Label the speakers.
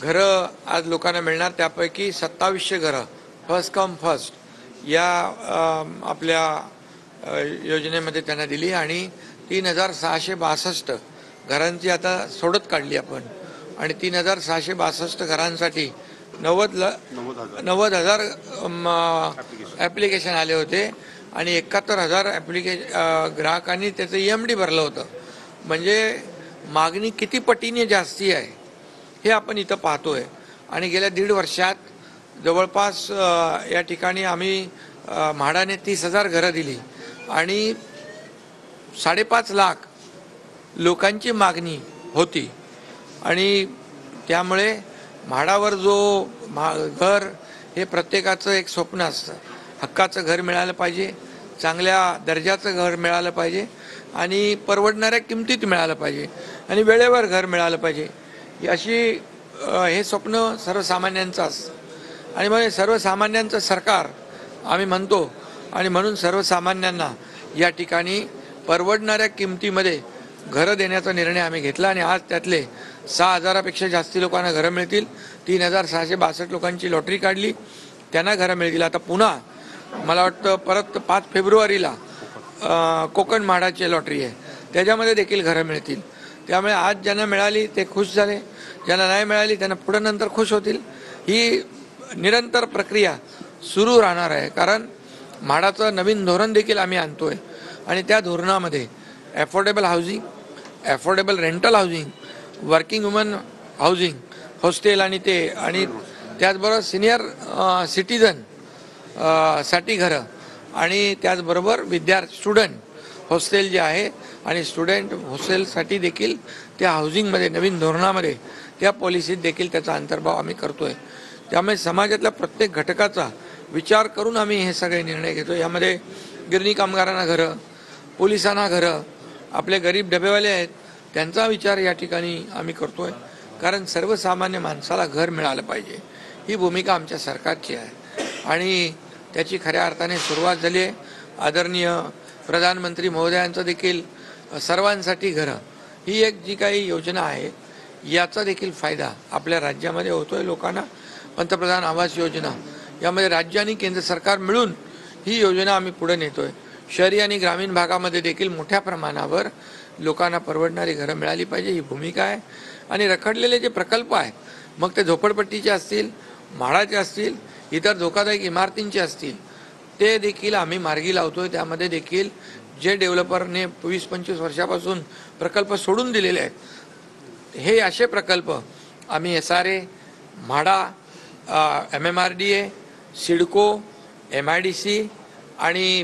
Speaker 1: घरं आज लोकांना मिळणार, त्यापैकी 2700 घरं फर्स्ट कम फर्स्ट या आपल्या योजनेमध्ये त्यांना दिली आणि 3662 घरांची आता सोडत काढली आपण आणि 3662 घरांसाठी 90,000 ॲप्लिकेशन आले होते आणि 71,000 ग्राहकांनी त्याचं EMD भरलं होतं. म्हणजे मागणी किती पटीने जास्ती आहे हे आपण इथं पाहतोय. आणि गेल्या 1.5 वर्षात जवळपास या ठिकाणी आम्ही म्हाडाने 30,000 घरं दिली आणि 5.5 लाख लोकांची मागणी होती आणि त्यामुळे म्हाडावर जो घर हे प्रत्येकाचं एक स्वप्न असतं. हक्काचं घर मिळालं पाहिजे, चांगल्या दर्जाचं घर मिळालं पाहिजे आणि परवडणाऱ्या किमतीत मिळालं पाहिजे आणि वेळेवर घर मिळालं पाहिजे अशी हे स्वप्न सर्वसामान्यांचं असतं. आणि मग सर्वसामान्यांचं सरकार आम्ही म्हणतो आणि म्हणून सर्वसामान्यांना या ठिकाणी परवडणाऱ्या किमतीमध्ये घरं देण्याचा निर्णय आम्ही घेतला आणि आज त्यातले 6,000पेक्षा जास्ती लोकांना घरं मिळतील. 3,662 लोकांची लॉटरी काढली, त्यांना घरं मिळतील. आता पुन्हा मला वाटतं परत 5 फेब्रुवारीला कोकण म्हाडाची लॉटरी आहे, त्याच्यामध्ये देखील घरं मिळतील. त्यामुळे आज ज्यांना मिळाली ते खुश झाले, ज्यांना नाही मिळाली त्यांना पुढे नंतर खुश होतील. ही निरंतर प्रक्रिया सुरू राहणार आहे, कारण म्हाडाचं नवीन धोरण देखील आम्ही आणतोय आणि त्या धोरणामध्ये affordable housing, affordable rental housing, working woman housing, hostel आणि त्याचबरोबर सिनियर सिटीजन साठी घरं आणि त्याचबरोबर स्टुडंट हॉस्टेल जे आहे आणि स्टुडंट हॉस्टेलसाठी देखील त्या हाऊसिंगमध्ये नवीन धोरणामध्ये त्या पॉलिसीत देखील त्याचा अंतर्भाव आम्ही करतोय. त्यामुळे समाजातल्या प्रत्येक घटकाचा विचार करून आम्ही हे सगळे निर्णय घेतो. यामध्ये गिरणी कामगारांना घरं, पोलिसांना घरं, आपले गरीब डबेवाले आहेत त्यांचा विचार या ठिकाणी आम्ही करतोय, कारण सर्वसामान्य माणसाला घर मिळालं पाहिजे ही भूमिका आमच्या सरकारची आहे आणि त्याची खऱ्या अर्थाने सुरुवात झाली आहे. आदरणीय प्रधानमंत्री महोदयांचं देखील सर्वांसाठी घरं ही एक जी काही योजना आहे याचा देखील फायदा आपल्या राज्यामध्ये होतोय लोकांना. पंतप्रधान आवास योजना यामध्ये राज्य आणि केंद्र सरकार मिळून ही योजना आम्ही पुढे नेतोय. शहरी आणि ग्रामीण भागामध्ये देखील मोठ्या प्रमाणावर लोकांना परवडणारी घरं मिळाली पाहिजे ही भूमिका आहे. आणि रखडलेले जे प्रकल्प आहेत, मग ते झोपडपट्टीचे असतील, म्हाडाचे असतील, इतर धोकादायक इमारतींचे असतील, ते देखील आम्ही मार्गी लावतोय. त्यामध्ये देखील जे डेव्हलपरने 20-25 वर्षापासून प्रकल्प सोडून दिलेले आहेत हे असे प्रकल्प आम्ही SRA, MHADA, MMRDA, CIDCO, MIDC आणि